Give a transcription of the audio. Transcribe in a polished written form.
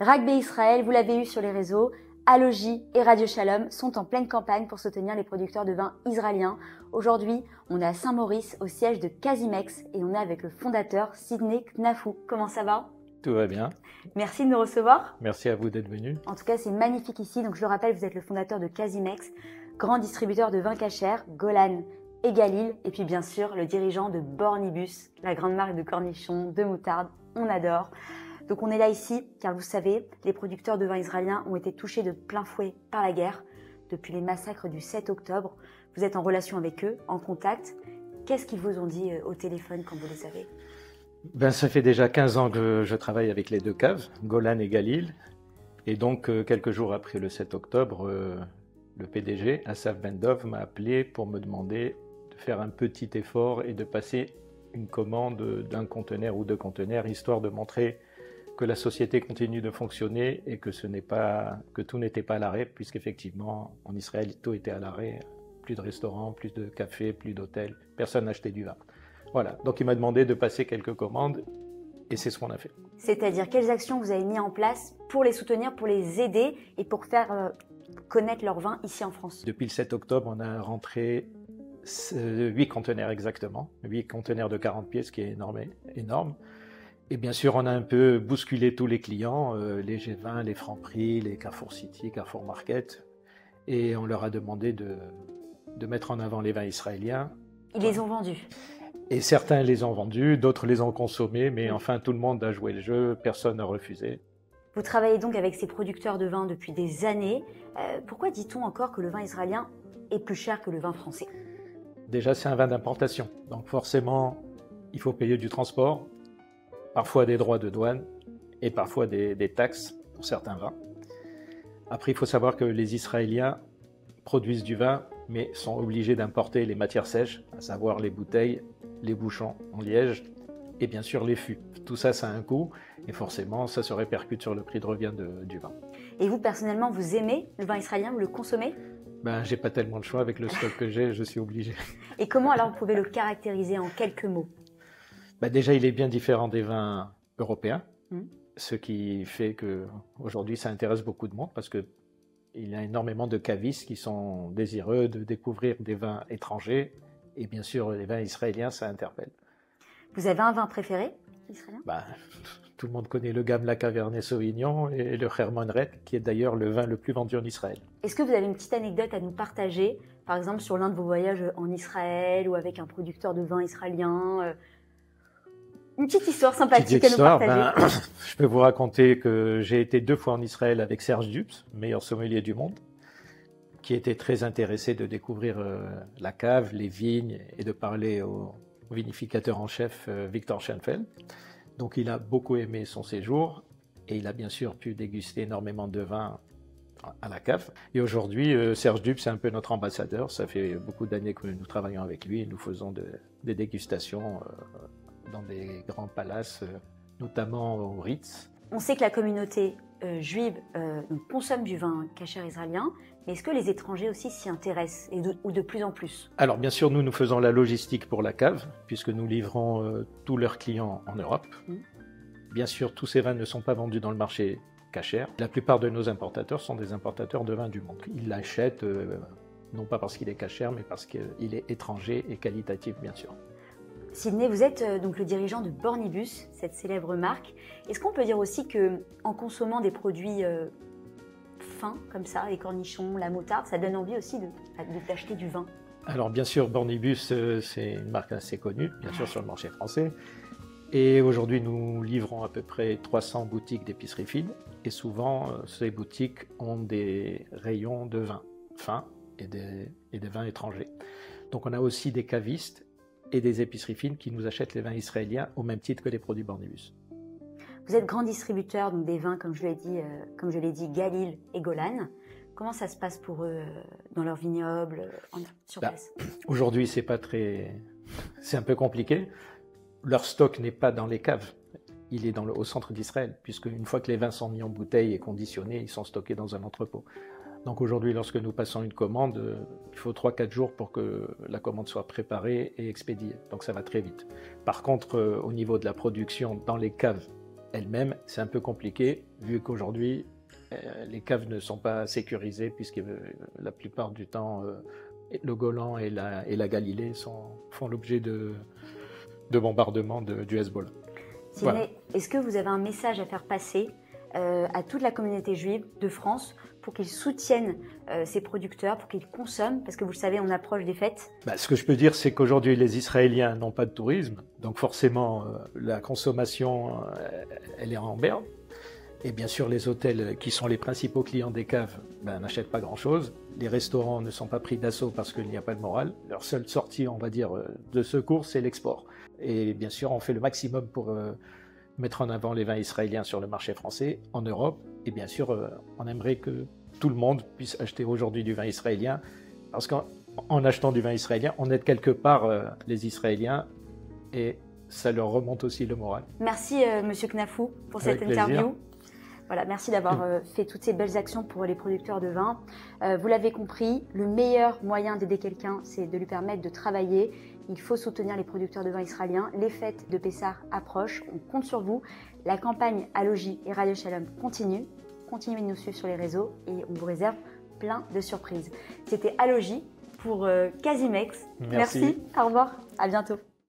Rugby Israël, vous l'avez eu sur les réseaux, Alogie et Radio Shalom sont en pleine campagne pour soutenir les producteurs de vin israéliens. Aujourd'hui, on est à Saint-Maurice, au siège de Casimex, et on est avec le fondateur Sidney Knafou. Comment ça va? Tout va bien. Merci de nous recevoir. Merci à vous d'être venu. En tout cas, c'est magnifique ici. Donc, je le rappelle, vous êtes le fondateur de Casimex, grand distributeur de vins cachers, Golan et Galil, et puis bien sûr, le dirigeant de Bornibus, la grande marque de cornichons, de moutarde. On adore. Donc on est là ici, car vous savez, les producteurs de vins israéliens ont été touchés de plein fouet par la guerre, depuis les massacres du 7 octobre. Vous êtes en relation avec eux, en contact. Qu'est-ce qu'ils vous ont dit au téléphone quand vous les avez? Ça fait déjà 15 ans que je travaille avec les deux caves, Golan et Galil. Et donc, quelques jours après le 7 octobre, le PDG, Assaf Bendov, m'a appelé pour me demander de faire un petit effort et de passer une commande d'un conteneur ou deux conteneurs, histoire de montrer que la société continue de fonctionner et que tout n'était pas à l'arrêt, puisqu'effectivement, en Israël, tout était à l'arrêt. Plus de restaurants, plus de cafés, plus d'hôtels, personne n'achetait du vin. Voilà, donc il m'a demandé de passer quelques commandes et c'est ce qu'on a fait. C'est-à-dire, quelles actions vous avez mis en place pour les soutenir, pour les aider et pour faire connaître leur vin ici en France? Depuis le 7 octobre, on a rentré 8 conteneurs exactement, 8 conteneurs de 40 pieds, ce qui est énorme. Et bien sûr, on a un peu bousculé tous les clients, les G20, les Franprix, les Carrefour City, Carrefour Market, et on leur a demandé de mettre en avant les vins israéliens. Ils les ont vendus. Et certains les ont vendus, d'autres les ont consommés, mais enfin tout le monde a joué le jeu, personne n'a refusé. Vous travaillez donc avec ces producteurs de vin depuis des années. Pourquoi dit-on encore que le vin israélien est plus cher que le vin français? Déjà, c'est un vin d'importation, donc forcément, il faut payer du transport, parfois des droits de douane et parfois des taxes pour certains vins. Après, il faut savoir que les Israéliens produisent du vin, mais sont obligés d'importer les matières sèches, à savoir les bouteilles, les bouchons en liège et bien sûr les fûts. Tout ça, ça a un coût et forcément, ça se répercute sur le prix de revient du vin. Et vous, personnellement, vous aimez le vin israélien, vous le consommez? J'ai pas tellement de choix avec le stock que j'ai, je suis obligé. Et comment alors vous pouvez le caractériser en quelques mots? Déjà, il est bien différent des vins européens, ce qui fait qu'aujourd'hui, ça intéresse beaucoup de monde parce qu'il y a énormément de cavistes qui sont désireux de découvrir des vins étrangers et bien sûr, les vins israéliens, ça interpelle. Vous avez un vin préféré israélien? Tout le monde connaît le Gamla Cabernet Sauvignon et le Hermon Red, qui est d'ailleurs le vin le plus vendu en Israël. Est-ce que vous avez une petite anecdote à nous partager, par exemple sur l'un de vos voyages en Israël ou avec un producteur de vin israélien? Une petite histoire sympathique à nous partager. Je peux vous raconter que j'ai été 2 fois en Israël avec Serge Dupes, meilleur sommelier du monde, qui était très intéressé de découvrir la cave, les vignes et de parler au vinificateur en chef Victor Schoenfeld. Donc il a beaucoup aimé son séjour et il a bien sûr pu déguster énormément de vin à la cave. Et aujourd'hui, Serge Dupes, c'est un peu notre ambassadeur. Ça fait beaucoup d'années que nous travaillons avec lui et nous faisons des dégustations dans des grands palaces, notamment au Ritz. On sait que la communauté juive consomme du vin kasher israélien, mais est-ce que les étrangers aussi s'y intéressent, ou de plus en plus? Alors bien sûr, nous faisons la logistique pour la cave, puisque nous livrons tous leurs clients en Europe. Bien sûr, tous ces vins ne sont pas vendus dans le marché kasher. La plupart de nos importateurs sont des importateurs de vins du monde. Ils l'achètent non pas parce qu'il est kasher, mais parce qu'il est étranger et qualitatif, bien sûr. Sidney, vous êtes donc le dirigeant de Bornibus, cette célèbre marque. Est-ce qu'on peut dire aussi qu'en consommant des produits fins comme ça, les cornichons, la moutarde, ça donne envie aussi d'acheter du vin? Alors bien sûr, Bornibus, c'est une marque assez connue, bien sûr sur le marché français. Et aujourd'hui, nous livrons à peu près 300 boutiques d'épicerie fine. Et souvent, ces boutiques ont des rayons de vins fins et des vins étrangers. Donc on a aussi des cavistes et des épiceries fines qui nous achètent les vins israéliens au même titre que les produits Bornibus. Vous êtes grand distributeur donc des vins, comme je l'ai dit, Galil et Golan. Comment ça se passe pour eux dans leur vignoble, sur place? Aujourd'hui, c'est un peu compliqué. Leur stock n'est pas dans les caves. Il est au centre d'Israël, puisque une fois que les vins sont mis en bouteille et conditionnés, ils sont stockés dans un entrepôt. Donc aujourd'hui, lorsque nous passons une commande, il faut 3-4 jours pour que la commande soit préparée et expédiée. Donc ça va très vite. Par contre, au niveau de la production dans les caves elle-même, c'est un peu compliqué, vu qu'aujourd'hui, les caves ne sont pas sécurisées, puisque la plupart du temps, le Golan et la Galilée font l'objet de bombardements du Hezbollah. Sydney, Voilà. est-ce que vous avez un message à faire passer à toute la communauté juive de France pour qu'ils soutiennent ces producteurs, pour qu'ils consomment, parce que vous le savez, on approche des fêtes. Ce que je peux dire, c'est qu'aujourd'hui, les Israéliens n'ont pas de tourisme, donc forcément, la consommation, elle est en berne. Et bien sûr, les hôtels, qui sont les principaux clients des caves, n'achètent pas grand-chose. Les restaurants ne sont pas pris d'assaut parce qu'il n'y a pas de morale. Leur seule sortie, on va dire, de secours, c'est l'export. Et bien sûr, on fait le maximum pour mettre en avant les vins israéliens sur le marché français, en Europe. Et bien sûr, on aimerait que tout le monde puisse acheter aujourd'hui du vin israélien, parce qu'en achetant du vin israélien, on aide quelque part les Israéliens et ça leur remonte aussi le moral. Merci Monsieur Knafou pour cette interview. Voilà, merci d'avoir fait toutes ces belles actions pour les producteurs de vin. Vous l'avez compris, le meilleur moyen d'aider quelqu'un, c'est de lui permettre de travailler. Il faut soutenir les producteurs de vin israéliens. Les fêtes de Pessah approchent, on compte sur vous. La campagne Alogie et Radio Shalom continue. Continuez de nous suivre sur les réseaux et on vous réserve plein de surprises. C'était Alogie pour Casimex. Merci, au revoir, à bientôt.